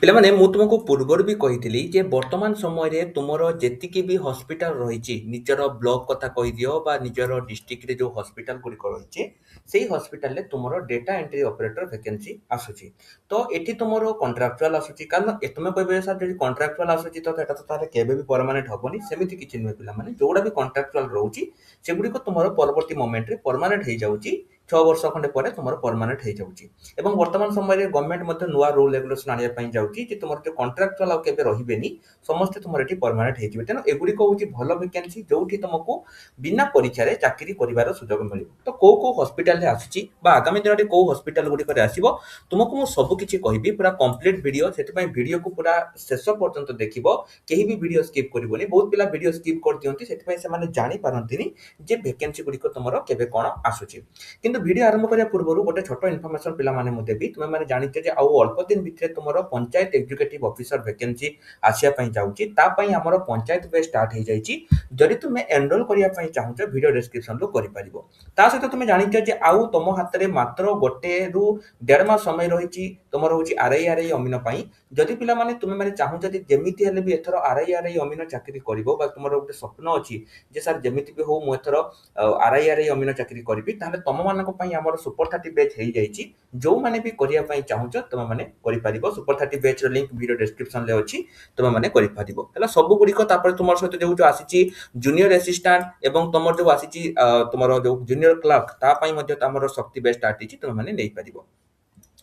ପିଲାମାନେ ମୁଁ ତୁମକୁ ପୂର୍ବରୁ ବି କହିଥିଲି ଯେ ବର୍ତ୍ତମାନ ସମୟରେ ତୁମର ଯେତିକି ବି ହସ୍ପିଟାଲ ରହିଛି ନିଜର ବ୍ଲକ କଥା କହିଦିଅ ବା ନିଜର ଡିଷ୍ଟ୍ରିକ୍ଟରେ ଯେଉଁ ହସ୍ପିଟାଲ ଗୁଡ଼ିକ ରହିଛି ସେଇ ହସ୍ପିଟାଲରେ ତୁମର ଡେଟା ଏଣ୍ଟ୍ରି ଅପରେଟର ଭ୍ୟାକେନ୍ସି ଆସୁଛି। ତ ଏଠି ତୁମର କଣ୍ଟ୍ରାକ୍ଚୁଆଲ ଆସୁଛି କାରଣ ତୁମେ କହିବେ ସାର୍ ଯଦି କଣ୍ଟ୍ରାକ୍ଚୁଆଲ ଆସୁଛି ତ ଏଟା ତ ତାହେଲେ କେବେ ବି ପରମାନେଣ୍ଟ ହବନି, ସେମିତି କିଛି ନୁହେଁ ପିଲାମାନେ। ଯୋଉଟା ବି କଣ୍ଟ୍ରାକ୍ଚୁଆଲ ରହୁଛି ସେଗୁଡ଼ିକ ତୁମର ପରବର୍ତ୍ତୀ ମୋମେଣ୍ଟରେ ପରମାନେଣ୍ଟ ହେଇଯାଉଛି। 6 ବର୍ଷ ଖଣ୍ଡେ ପରେ ତୁମର ପରମାନେଣ୍ଟ ହେଇଯାଉଛି ଏବଂ ବର୍ତ୍ତମାନ ସମୟରେ ଗଭର୍ଣ୍ଣମେଣ୍ଟ ମଧ୍ୟ ନୂଆ ରୁଲ୍ ରେଗୁଲେସନ ଆଣିବା ପାଇଁ ଯାଉଛି ଯେ ତୁମର ଯୋଉ କଣ୍ଟ୍ରାକ୍ଚୁଆଲ ଆଉ କେବେ ରହିବେନି, ସମସ୍ତେ ତୁମର ଏଠି ପରମାନେଣ୍ଟ ହେଇଯିବେ। ତେଣୁ ଏଗୁଡ଼ିକ ହେଉଛି ଭଲ ଭ୍ୟାକେନ୍ସି ଯୋଉଠି ତୁମକୁ ବିନା ପରୀକ୍ଷାରେ ଚାକିରି କରିବାର ସୁଯୋଗ ମିଳିବ। ତ କୋଉ କୋଉ ହସ୍ପିଟାଲରେ ଆସୁଛି ବା ଆଗାମୀ ଦିନରେ କୋଉ ହସ୍ପିଟାଲ ଗୁଡ଼ିକରେ ଆସିବ ତୁମକୁ ମୁଁ ସବୁ କିଛି କହିବି, ପୁରା କମ୍ପ୍ଲିଟ ଭିଡ଼ିଓ। ସେଥିପାଇଁ ଭିଡ଼ିଓକୁ ପୁରା ଶେଷ ପର୍ଯ୍ୟନ୍ତ ଦେଖିବ, କେହି ବି ଭିଡ଼ିଓ ସ୍କିପ୍ କରିବନି। ବହୁତ ପିଲା ଭିଡ଼ିଓ ସ୍କିପ୍ କରିଦିଅନ୍ତି, ସେଥିପାଇଁ ସେମାନେ ଜାଣିପାରନ୍ତିନି ଯେ ଭ୍ୟାକେନ୍ସି ଗୁଡ଼ିକ ତୁମର କେବେ କ'ଣ ଆସୁଛି। କିନ୍ତୁ ଭିଡ଼ିଓ ଆରମ୍ଭ କରିବା ପୂର୍ବରୁ ଗୋଟେ ଛୋଟ ଇନଫର୍ମେସନ ପିଲାମାନେ ମୁଁ ଦେବି। ତୁମେମାନେ ଜାଣିଛ ଯେ ଆଉ ଅଳ୍ପ ଦିନ ଭିତରେ ତୁମର ପଞ୍ଚାୟତ ଏକ୍ଜିକ୍ୟୁଟିଭ ଅଫିସର ଭ୍ୟାକେନ୍ସି ଆସିବା ପାଇଁ ଯାଉଛି। ତା ପାଇଁ ଆମର ପଞ୍ଚାୟତ ବେଚ୍ ଷ୍ଟାର୍ଟ ହେଇଯାଇଛି। ଯଦି ତୁମେ ଏନରୋଲ କରିବା ପାଇଁ ଚାହୁଁଛ ଭିଡ଼ିଓ ଡେସ୍କ୍ରିପସନରୁ କରିପାରିବ। ତା ସହିତ ତୁମେ ଜାଣିଛ ଯେ ଆଉ ତୁମ ହାତରେ ମାତ୍ର 1 ରୁ 1.5 ମାସ ସମୟ ରହିଛି ତୁମର ହେଉଛି ଆର୍ଆଇ ଅମିନ ପାଇଁ। ଯଦି ପିଲାମାନେ ତୁମେମାନେ ଚାହୁଁଛ ଯେ ଯେମିତି ହେଲେ ବି ଏଥର ଆର୍ଆଇ ଅମିନ ଚାକିରି କରିବ ବା ତୁମର ଗୋଟେ ସ୍ୱପ୍ନ ଅଛି ଯେ ସାର୍ ଯେମିତି ବି ହଉ ମୁଁ ଏଥର ଆର୍ଆଇ ଅମିନ ଚାକିରି କରିବି, ତାହେଲେ ତମମାନଙ୍କ ପାଇଁ ଆମର ସୁପର 30 ବେଚ୍ ହେଇଯାଇଛି। ଯୋଉମାନେ ବି କରିବା ପାଇଁ ଚାହୁଁଛ ତୁମେମାନେ କରିପାରିବ। ସୁପର 30 ବେଚ୍ ର ଲିଙ୍କ ଭିଡ଼ିଓ ଡେସ୍କ୍ରିପସନରେ ଅଛି, ତୁମେମାନେ କରିପାରିବ। ହେଲା ସବୁ ଗୁଡ଼ିକ ତାପରେ ତୁମର ସହିତ ଯୋଉ ଆସିଛି ଜୁନିୟର ଆସିଷ୍ଟାଣ୍ଟ ଏବଂ ତମର ଯୋଉ ଆସିଛି ତୁମର ଯୋଉ ଜୁନିୟର କ୍ଲର୍କ ତା ପାଇଁ ମଧ୍ୟ ଆମର ଶକ୍ତି ବେଚ୍ ଷ୍ଟାର୍ଟ ହେଇଛି, ତୁମେମାନେ ନେଇପାରିବ।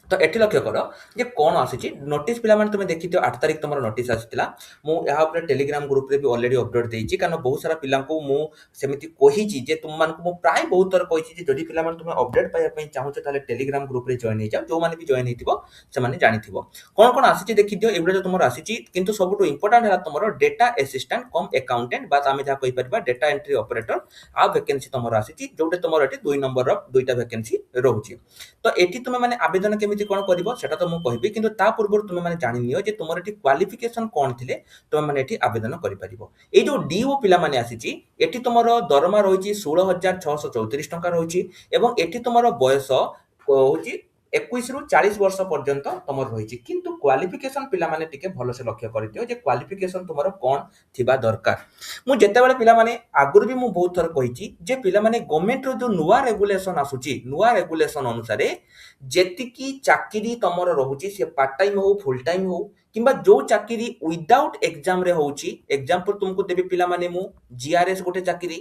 ତ ଏଠି ଲକ୍ଷ୍ୟ କର ଯେ କ'ଣ ଆସିଛି ନୋଟିସ୍। ପିଲାମାନେ ତୁମେ ଦେଖିଥିବ 8 ତାରିଖ ତୁମର ନୋଟିସ୍ ଆସିଥିଲା। ମୁଁ ଏହା ଉପରେ ଟେଲିଗ୍ରାମ ଗ୍ରୁପରେ ବି ଅଲରେଡି ଅପଡେଟ୍ ଦେଇଛି, କାରଣ ବହୁତ ସାରା ପିଲାଙ୍କୁ ମୁଁ ସେମିତି କହିଛି ଯେ ତୁମମାନଙ୍କୁ ମୁଁ ପ୍ରାୟ ବହୁତ ଥର କହିଛି ଯେ ଯଦି ପିଲାମାନେ ତୁମେ ଅପଡେଟ୍ ପାଇବା ପାଇଁ ଚାହୁଁଛ ତାହେଲେ ଟେଲିଗ୍ରାମ ଗ୍ରୁପରେ ଜଏନ୍ ହେଇଯାଅ। ଯୋଉମାନେ ବି ଜଏନ୍ ହେଇଥିବ ସେମାନେ ଜାଣିଥିବ କ'ଣ କ'ଣ ଆସିଛି ଦେଖିଦିଅ। ଏଗୁଡ଼ା ଯୋଉ ତୁମର ଆସିଛି, କିନ୍ତୁ ସବୁଠୁ ଇମ୍ପୋର୍ଟାଣ୍ଟ ହେଲା ତୁମର ଡେଟା ଆସିଷ୍ଟାଣ୍ଟ କମ୍ ଆକାଉଣ୍ଟାଣ୍ଟ ବା ଆମେ ଯାହା କହିପାରିବା ଡେଟା ଏଣ୍ଟ୍ରି ଅପରେଟର ଆଉ ଭ୍ୟାକେନ୍ସି ତୁମର ଆସିଛି, ଯୋଉଟା ତୁମର ଏଠି 2 ନମ୍ବରର 2ଟା ଭ୍ୟାକେନ୍ସି ରହୁଛି। ତ ଏଠି ତୁମେମାନେ ଆବେଦନ କେମିତି କ'ଣ କରିବ ସେଟା ତ ମୁଁ କହିବି, କିନ୍ତୁ ତା ପୂର୍ବରୁ ତୁମେମାନେ ଜାଣିନିଅ ଯେ ତୁମର ଏଠି କ୍ୱାଲିଫିକେସନ କ'ଣ ଥିଲେ ତୁମେମାନେ ଏଠି ଆବେଦନ କରିପାରିବ। ଏଇ ଯୋଉ ଡିଓ ପିଲାମାନେ ଆସିଛି, ଏଠି ତୁମର ଦରମା ରହିଛି 16,634 ଟଙ୍କା ରହିଛି ଏବଂ ଏଠି ତୁମର ବୟସ ହେଉଛି 21 ରୁ 40 ବର୍ଷ ପର୍ଯ୍ୟନ୍ତ ତୁମର ରହିଛି। କିନ୍ତୁ କ୍ୱାଲିଫିକେସନ ପିଲାମାନେ ଟିକେ ଭଲସେ ଲକ୍ଷ୍ୟ କରିଦିଅ ଯେ କ୍ୱାଲିଫିକେସନ ତୁମର କ'ଣ ଥିବା ଦରକାର। ମୁଁ ଯେତେବେଳେ ପିଲାମାନେ ଆଗରୁ ବି ମୁଁ ବହୁତ ଥର କହିଛି ଯେ ପିଲାମାନେ ଗଭର୍ଣ୍ଣମେଣ୍ଟର ଯୋଉ ନୂଆ ରେଗୁଲେସନ ଆସୁଛି, ନୂଆ ରେଗୁଲେସନ ଅନୁସାରେ ଯେତିକି ଚାକିରି ତମର ରହୁଛି ସେ ପାର୍ଟ ଟାଇମ୍ ହଉ ଫୁଲ ଟାଇମ୍ ହଉ କିମ୍ବା ଯୋଉ ଚାକିରି ୱିଦାଉଟ୍ ଏକ୍ଜାମରେ ହଉଛି, ଏକ୍ଜାମ୍ପଲ ତୁମକୁ ଦେବି ପିଲାମାନେ ମୁଁ ଜିଆରଏସ୍ ଗୋଟେ ଚାକିରି,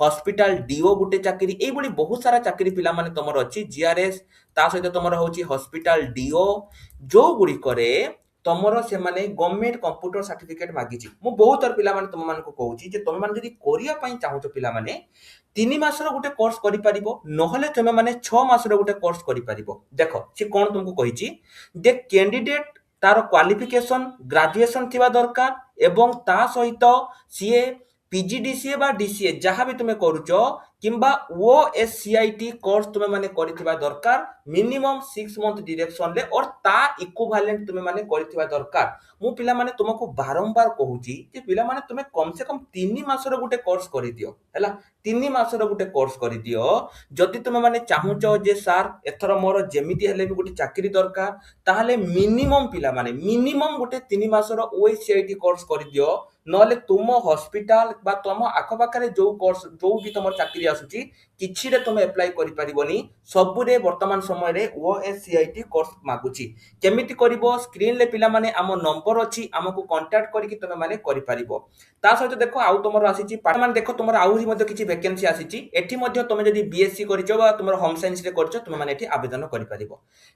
ହସ୍ପିଟାଲ ଡିଓ ଗୋଟେ ଚାକିରି, ଏଇଭଳି ବହୁତ ସାରା ଚାକିରି ପିଲାମାନେ ତମର ଅଛି। ଜିଆରଏସ୍ ତା ସହିତ ତମର ହଉଛି ହସ୍ପିଟାଲ ଡିଓ, ଯୋଉ ଗୁଡ଼ିକରେ ତମର ସେମାନେ ଗଭର୍ଣ୍ଣମେଣ୍ଟ କମ୍ପ୍ୟୁଟର ସାର୍ଟିଫିକେଟ ମାଗିଛି। ମୁଁ ବହୁତ ଥର ପିଲାମାନେ ତୁମମାନଙ୍କୁ କହୁଛି ଯେ ତୁମେମାନେ ଯଦି କରିବା ପାଇଁ ଚାହୁଁଛ ପିଲାମାନେ 3 ମାସର ଗୋଟେ କୋର୍ସ କରିପାରିବ, ନହେଲେ ତୁମେମାନେ 6 ମାସର ଗୋଟେ କୋର୍ସ କରିପାରିବ। ଦେଖ ସେ କ'ଣ ତୁମକୁ କହିଛି ଯେ କ୍ୟାଣ୍ଡିଡେଟ୍ ତାର କ୍ୱାଲିଫିକେସନ ଗ୍ରାଜୁଏସନ ଥିବା ଦରକାର ଏବଂ ତା ସହିତ ସିଏ ପିଜିଡିସିଏ ବା ଡିସିଏ ଯାହା ବି ତୁମେ କରୁଛ କିମ୍ବା ଓଏସସିଆଇଟି କୋର୍ସ ତୁମେମାନେ କରିଥିବା ଦରକାର ମିନିମମ୍ 6 ମନ୍ଥ ଡ୍ୟୁରେସନରେ ଅର୍ ତା ଇକ୍ୱିଭାଲେଣ୍ଟ ତୁମେମାନେ କରିଥିବା ଦରକାର। ମୁଁ ପିଲାମାନେ ତୁମକୁ ବାରମ୍ବାର କହୁଛି ଯେ ପିଲାମାନେ ତୁମେ କମ ସେ କମ 3 ମାସର ଗୋଟେ କୋର୍ସ କରିଦିଅ। ହେଲା 3 ମାସର ଗୋଟେ କୋର୍ସ କରିଦିଅ। ଯଦି ତୁମେମାନେ ଚାହୁଁଛ ଯେ ସାର୍ ଏଥର ମୋର ଯେମିତି ହେଲେ ବି ଗୋଟେ ଚାକିରି ଦରକାର, ତାହେଲେ ମିନିମମ୍ ପିଲାମାନେ ମିନିମମ୍ ଗୋଟେ 3 ମାସର ଓଏସସିଆଇଟି କୋର୍ସ କରିଦିଅ। ନହେଲେ ତୁମ ହସ୍ପିଟାଲ ବା ତୁମ ଆଖପାଖରେ ଯୋଉ କୋର୍ସ ଯୋଉଠି ତୁମର ଚାକିରି ଆସୁଛି କିଛିରେ ତୁମେ ଆପ୍ଲାଏ କରିପାରିବନି, ସବୁରେ ବର୍ତ୍ତମାନ ସମୟରେ ଓଏସସିଆଇଟି କୋର୍ସ ମାଗୁଛି। କେମିତି କରିବ ସ୍କ୍ରିନରେ ପିଲାମାନେ ଆମ ନମ୍ବର ଅଛି, ଆମକୁ କଣ୍ଟାକ୍ଟ କରିକି ତୁମେମାନେ କରିପାରିବ। ତା ସହିତ ଦେଖ ଆଉ ତୁମର ଆସିଛି ମାନେ ଦେଖ ତୁମର ଆହୁରି ମଧ୍ୟ କିଛି ଭ୍ୟାକେନ୍ସି ଆସିଛି। ଏଠି ମଧ୍ୟ ତୁମେ ଯଦି ବିଏସସି କରିଛ ବା ତୁମର ହୋମ ସାଇନ୍ସରେ କରିଛ ତୁମେମାନେ ଏଠି ଆବେଦନ କରିପାରିବ।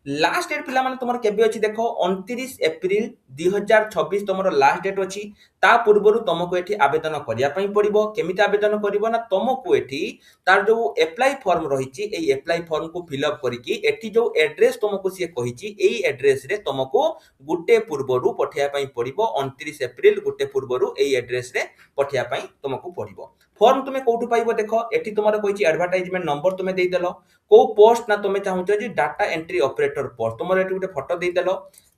ଲାଷ୍ଟ ଡେଟ୍ ପିଲାମାନେ ତୁମର କେବେ ଅଛି ଦେଖ 29 ଏପ୍ରିଲ 2026 ତୁମର ଲାଷ୍ଟ ଡେଟ୍ ଅଛି। ତା ପୂର୍ବରୁ ତୁମକୁ ଏଠି ଆବେଦନ କରିବା ପାଇଁ ପଡ଼ିବ। କେମିତି ଆବେଦନ କରିବ ନା ତୁମକୁ ଏଠି ତାର ଯୋଉ ଆପ୍ଲାଏ ଫର୍ମ ରହିଛି ଏଇ ଆପ୍ଲାଏ ଫର୍ମକୁ ଫିଲ୍ଅପ୍ କରିକି ଏଠି ଯୋଉ ଆଡ୍ରେସ ତୁମକୁ ସିଏ କହିଛି ଏଇ ଆଡ୍ରେସରେ ତୁମକୁ ଗୋଟେ ପୂର୍ବରୁ ପଠେଇବା ପାଇଁ ପଡ଼ିବ। 29 ଏପ୍ରିଲ ଗୋଟେ ପୂର୍ବରୁ ଏଇ ଆଡ୍ରେସରେ ପଠେଇବା ପାଇଁ ତୁମକୁ ପଡ଼ିବ। ଫର୍ମ ତୁମେ କୋଉଠୁ ପାଇବ ଦେଖ ଏଠି ତୁମର କହିଛି ଆଡଭର୍ଟାଇଜମେଣ୍ଟ ନମ୍ବର ତୁମେ ଦେଇଦେଲ। କୋଉ ପୋଷ୍ଟ ନା ତୁମେ ଚାହୁଁଛ ଯେ ଡାଟା ଏଣ୍ଟ୍ରି ଅପରେଟର ପୋଷ୍ଟ, ତୁମର ଏଠି ଗୋଟେ ଫଟୋ ଦେଇଦେଲ।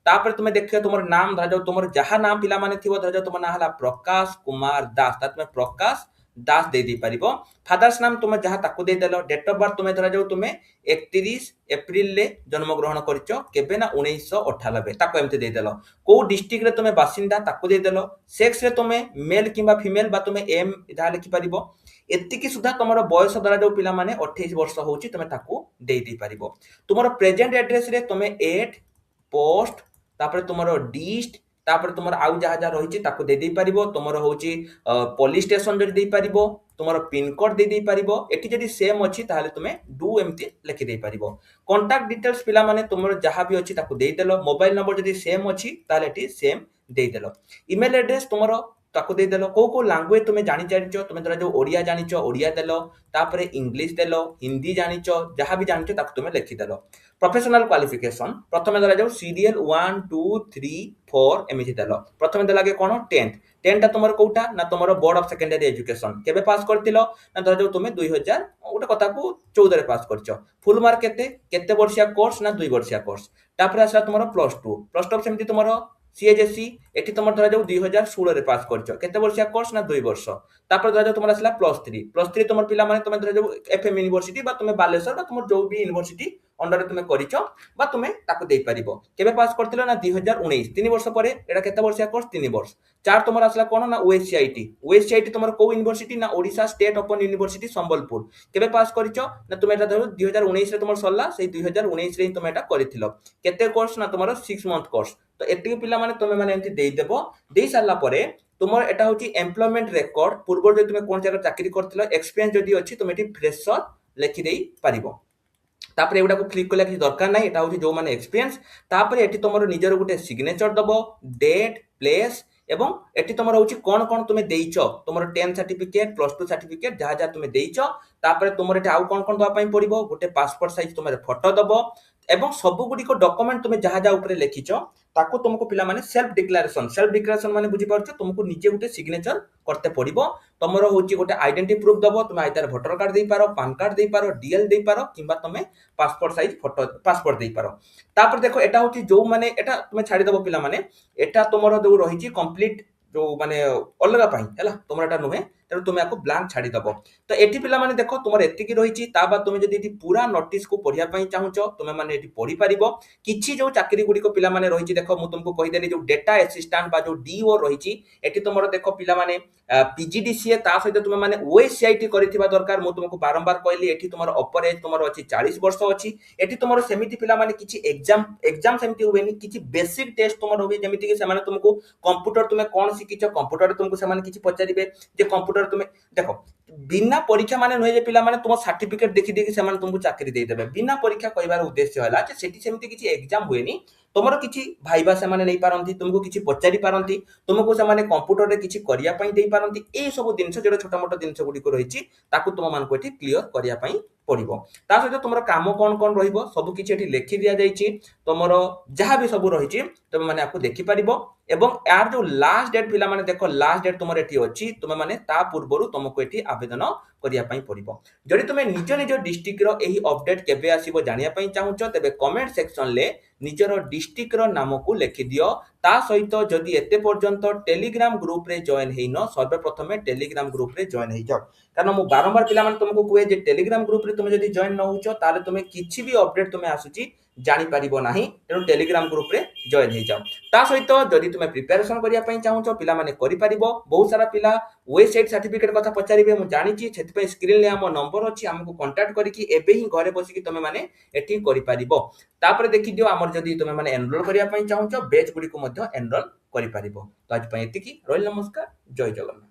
ତାପରେ ତୁମେ ଦେଖିବ ତୁମର ନାମ ଧରାଯାଉ ତୁମର ଯାହା ନାମ ପିଲାମାନେ ଥିବ, ଧରାଯାଉ ତୁମ ନାଁ ହେଲା ପ୍ରକାଶ କୁମାର ଦାସ, ତା ତୁମେ ପ୍ରକାଶ ଦାସ ଦେଇପାରିବ। ଫାଦର୍ସ ନାମ ତୁମେ ଯାହା ତାକୁ ଦେଇଦେଲ। ଡେଟ୍ ଅଫ୍ ବାର୍ଥ ତୁମେ ଧରାଯାଉ ତୁମେ 31 ଏପ୍ରିଲରେ ଜନ୍ମଗ୍ରହଣ କରିଛ, କେବେ ନା 1998, ତାକୁ ଏମିତି ଦେଇଦେଲ। କୋଉ ଡିଷ୍ଟ୍ରିକ୍ଟରେ ତୁମେ ବାସିନ୍ଦା ତାକୁ ଦେଇଦେଲ। ସେକ୍ସରେ ତୁମେ ମେଲ୍ କିମ୍ବା ଫିମେଲ୍ ବା ତୁମେ ଏମ୍ ଯାହା ଲେଖିପାରିବ। ଏତିକି ସୁଦ୍ଧା ତମର ବୟସ ଧରାଯାଉ ପିଲାମାନେ 28 ବର୍ଷ ହେଉଛି, ତୁମେ ତାକୁ ଦେଇପାରିବ। ତୁମର ପ୍ରେଜେଣ୍ଟ ଆଡ୍ରେସରେ ତୁମେ ଏଟ୍ ପୋଷ୍ଟ ତାପରେ ତୁମର ଡିଷ୍ଟ ତାପରେ ତୁମର ଆଉ ଯାହା ଯାହା ରହିଛି ତାକୁ ଦେଇପାରିବ। ତୁମର ହେଉଛି ପୋଲିସ ଷ୍ଟେସନ ଯଦି ଦେଇପାରିବ, ତୁମର ପିନକୋଡ ଦେଇପାରିବ। ଏଠି ଯଦି ସେମ୍ ଅଛି ତାହେଲେ ତୁମେ ଡୁ ଏମିତି ଲେଖିଦେଇପାରିବ। କଣ୍ଟାକ୍ଟ ଡିଟେଲ୍ସ ପିଲାମାନେ ତୁମର ଯାହା ବି ଅଛି ତାକୁ ଦେଇଦେଲ। ମୋବାଇଲ ନମ୍ବର ଯଦି ସେମ୍ ଅଛି ତାହେଲେ ଏଠି ସେମ୍ ଦେଇଦେଲ। ଇମେଲ ଆଡ୍ରେସ ତୁମର ତାକୁ ଦେଇଦେଲ। କୋଉ କୋଉ ଲାଙ୍ଗୁଏଜ ତୁମେ ଜାଣିଛ, ତୁମେ ଧର ଯୋଉ ଓଡ଼ିଆ ଜାଣିଛ ଓଡ଼ିଆ ଦେଲ, ତାପରେ ଇଂଲିଶ ଦେଲ, ହିନ୍ଦୀ ଜାଣିଛ, ଯାହା ବି ଜାଣିଛ ତାକୁ ତୁମେ ଲେଖିଦେଲ। ପ୍ରଫେସନାଲ କ୍ୱାଲିଫିକେସନ ପ୍ରଥମେ ଧରାଯାଉ ସିରିଏଲ 1 2 3 4 ଏମିତି ଦେଲ। ପ୍ରଥମେ ଦେଲା ଆଗେ କ'ଣ 10th। 10ଟା ତୁମର କୋଉଟା ନା ତୁମର ବୋର୍ଡ ଅଫ ସେକେଣ୍ଡାରୀ ଏଜୁକେସନ କେବେ ପାସ୍ କରିଥିଲ ନା ଧରାଯାଉ ତୁମେ 2000 ଗୋଟେ କଥାକୁ 14ରେ ପାସ୍ କରିଛ। ଫୁଲ ମାର୍କ କେତେ ବର୍ଷିଆ କୋର୍ସ ନା 2 ବର୍ଷିଆ କୋର୍ସ। ତାପରେ ଆସିଲା ତୁମର ପ୍ଲସ ଟୁ ସେମିତି ତୁମର ସିଏଚଏସସି ଏଠି ତୁମର ଧରାଯାଉ 2016ରେ ପାସ୍ କରିଛ, କେତେ ବର୍ଷିଆ କୋର୍ସ ନା 2 ବର୍ଷ। ତାପରେ ଧରାଯାଉ ତୁମର ଆସିଲା ପ୍ଲସ ଥ୍ରୀ ତୁମର ପିଲାମାନେ ତୁମେ ଧରାଯାଉ ଏଫଏମ୍ ୟୁନିଭର୍ସିଟି ବା ତୁମେ ବାଲେଶ୍ୱର ବା ତୁମର ଯୋଉ ବି ୟୁନିଭର୍ସିଟି ଅଣ୍ଡରରେ ତୁମେ କରିଛ ବା ତୁମେ ତାକୁ ଦେଇପାରିବ। କେବେ ପାସ୍ କରିଥିଲ ନା 2019, 3 ବର୍ଷ ପରେ। ଏଟା କେତେ ବର୍ଷିଆ କୋର୍ସ 3 ବର୍ଷ। ଚାର ତୁମର ଆସିଲା କ'ଣ ନା ଓଏସିଆଇଟି ତୁମର କୋଉ ୟୁନିଭର୍ସିଟି ନା Odisha state open university Sambalpur. କେବେ ପାସ୍ କରିଛ ନା ତୁମେ ଏଟା ଧର 2019ରେ ତୁମର ସରିଲା, ସେଇ 2019ରେ ହିଁ ତୁମେ ଏଟା କରିଥିଲ। କେତେ କୋର୍ସ ନା ତୁମର 6 ମନ୍ଥ କୋର୍ସ। ତ ଏତିକି ପିଲାମାନେ ତୁମେ ମାନେ ଏମିତି ଦେଇଦେବ। ଦେଇ ସାରିଲା ପରେ ତୁମର ଏଟା ହେଉଛି ଏମ୍ପ୍ଲୟମେଣ୍ଟ ରେକର୍ଡ। ପୂର୍ବରୁ ଯଦି ତୁମେ କୌଣସି ଜାଗାରେ ଚାକିରି କରିଥିଲ, ଏକ୍ସପିରିଏନ୍ସ ଯଦି ଅଛି ତୁମେ ଏଠି ଫ୍ରେଶର ଲେଖିଦେଇ ପାରିବ। ତାପରେ ଏଗୁଡ଼ାକୁ କ୍ଲିକ୍ କରିବା କିଛି ଦରକାର ନାହିଁ, ଏଟା ହେଉଛି ଯୋଉମାନେ ଏକ୍ସପିରିଏନ୍ସ। ତାପରେ ଏଠି ତୁମର ନିଜର ଗୋଟେ ସିଗ୍ନେଚର ଦବ, ଡେଟ୍, ପ୍ଲେସ୍ ଏବଂ ଏଠି ତୁମର ହେଉଛି କ'ଣ କ'ଣ ତୁମେ ଦେଇଛ, ତୁମର 10th ସାର୍ଟିଫିକେଟ୍, +2 ସାର୍ଟିଫିକେଟ୍ ଯାହା ଯାହା ତୁମେ ଦେଇଛ। ତାପରେ ତୁମର ଏଠି ଆଉ କ'ଣ କ'ଣ ଦେବା ପାଇଁ ପଡ଼ିବ, ଗୋଟେ ପାସପୋର୍ଟ ସାଇଜ ତୁମର ଫଟୋ ଦବ ଏବଂ ସବୁଗୁଡ଼ିକ ଡକୁମେଣ୍ଟ ତୁମେ ଯାହା ଯାହା ଉପରେ ଲେଖିଛ ତାକୁ ତୁମକୁ ପିଲାମାନେ ସେଲ୍ଫ ଡିକ୍ଲାରେସନ ମାନେ ବୁଝିପାରୁଛ, ତୁମକୁ ନିଜେ ଗୋଟେ ସିଗ୍ନେଚର করতে পড়িব। তোমার হচ্ছে গোটে আইডেন্টি প্রুফ দেব, তুমি either voter card ଦେଇପାର, PAN card ଦେଇପାର, DL ଦେଇପାର কিংবা তুমি পাসপোর্ট সাইজ ফটো পাসপোর্ট ଦେଇପାର। তারপরে দেখো এটা হচ্ছে जो মানে এটা তুমি ছাড়ি দেব পিলা মানে এটা তোমার जो রহিছি কমপ্লিট जो মানে অলগা পাই হেলা, তোমার এটা নুহে, তেଣୁ তুমি আকু ব্লাঙ্ক ছাড়ি দেব। তো এটি পিলা মানে দেখো তোমার এতিকি রহিছি, তা বাদ তুমি যদি এটি পুরা নোটিস কু পড়িয়া পাই চাহুছ তুমি মানে এটি পড়ি পারিব। কিছু जो চাকরি গুড়িক পিলা মানে রহিছি দেখো মু তুমকু কহিদেলি जो ডেটা অ্যাসিস্ট্যান্ট বা जो ডিও রহিছি এটি তোমার দেখো পিলা মানে পিজিডিসিএ তা সহিত তুমি মানে ওএসআইটি করিଥିବା দরকার। মু তুমকু বারম্বার কইলি এটি তোমার অপর এজ তোমার ଅଛି 40 বর্ষ ଅଛି। এটি তোমার সেমিতি পিলা মানে কিছু এক্সাম সেমিতি হুয়েনি, কিছু বেসিক টেস্ট তোমার হবে, যেমিতি কি সেমানে তুমকু কম্পুটর তুমি কোন শিখিছ, কম্পুটরে তুমকু সেমানে কিছু পচারিবে যে কম্পুটর তুমি দেখো বিনা পরীক্ষা মানে নুহে যে পিলা মানে তোমার সার্টিফিকেট দেখি দেখি সেমানে তুমকু চাকরি ଦେଇଦେବେ। বিনা পরীক্ষা কইবার উদ্দেশ্য হলা যে সেটি সেমিতি কিছু এক্সাম হুয়েনি, তোমার কিছু ভাইবা সেমানে নেই পারନ୍ତି, তুমকু কিছু পচারি পারନ୍ତି, তুমকু সেমানে কম্পুটরে কিছু করিয়া পাই দেই পারନ୍ତି। এই সব জিনিস যেটা ছোট মোট জিনিস গুড়িক রয়েছে তাকে তোমাকে এটি ক্লিয়র করিয়া পাই পড়িব। তা সহিত তোমার কাম কোন কোন রহিব সবু কিছু এটি লেখি দিয়া যাইছি, তোমার যাহা বি সবু রহিছি তুমি মানে আকু দেখি পারিব। এবং यार जो लास्ट डेट पिला माने देखो लास्ट डेट तुमर एठी अछि, तुमे माने ता पूर्वरु तुमको एठी आवेदन करिया पई पड़िबो। जदि तुमे निज निज डिस्ट्रिक्ट रो एही अपडेट केबे आसीबो जानिया पई चाहुचो तेबे कमेंट सेक्शन ले निजर डिस्ट्रिक्ट रो नाम को लिखि दियो। ता सहित जदि एते पर्यंत टेलीग्राम ग्रुप रे जॉइन हेइनो सर्वप्रथमे टेलीग्राम ग्रुप रे जॉइन हेइ जाओ, कारण मु बारंबार पिला माने तुमको कुए जे टेलीग्राम ग्रुप रे तुमे जदि जॉइन न होचो ताले तुमे किछि भी अपडेट तुमे आसुची जानी पारिबो नाही, तेणु टेलीग्राम ग्रुप रे जॉइन हेइ जाओ। ता सहित जदि तुमे प्रिपरेशन करिया पई चाहुचो पिला माने करि पारिबो। बहुत सारा पिला वेबसाइट सर्टिफिकेट कथा पचारिबे, मु जानिची सेति पई स्क्रीन ले हम नंबर अछि, हमको कांटेक्ट करिकि एबे ही घरे बसिकि तुमे माने एठी करि पारिबो। तापर देखि दियो हमर जदि तुमे माने एनरोल करिया पई चाहुचो बैच गुडी को मध्य एनरोल करि पारिबो। तो आज पई एतिकी, रोल नमस्कार, जय जगन्नाथ।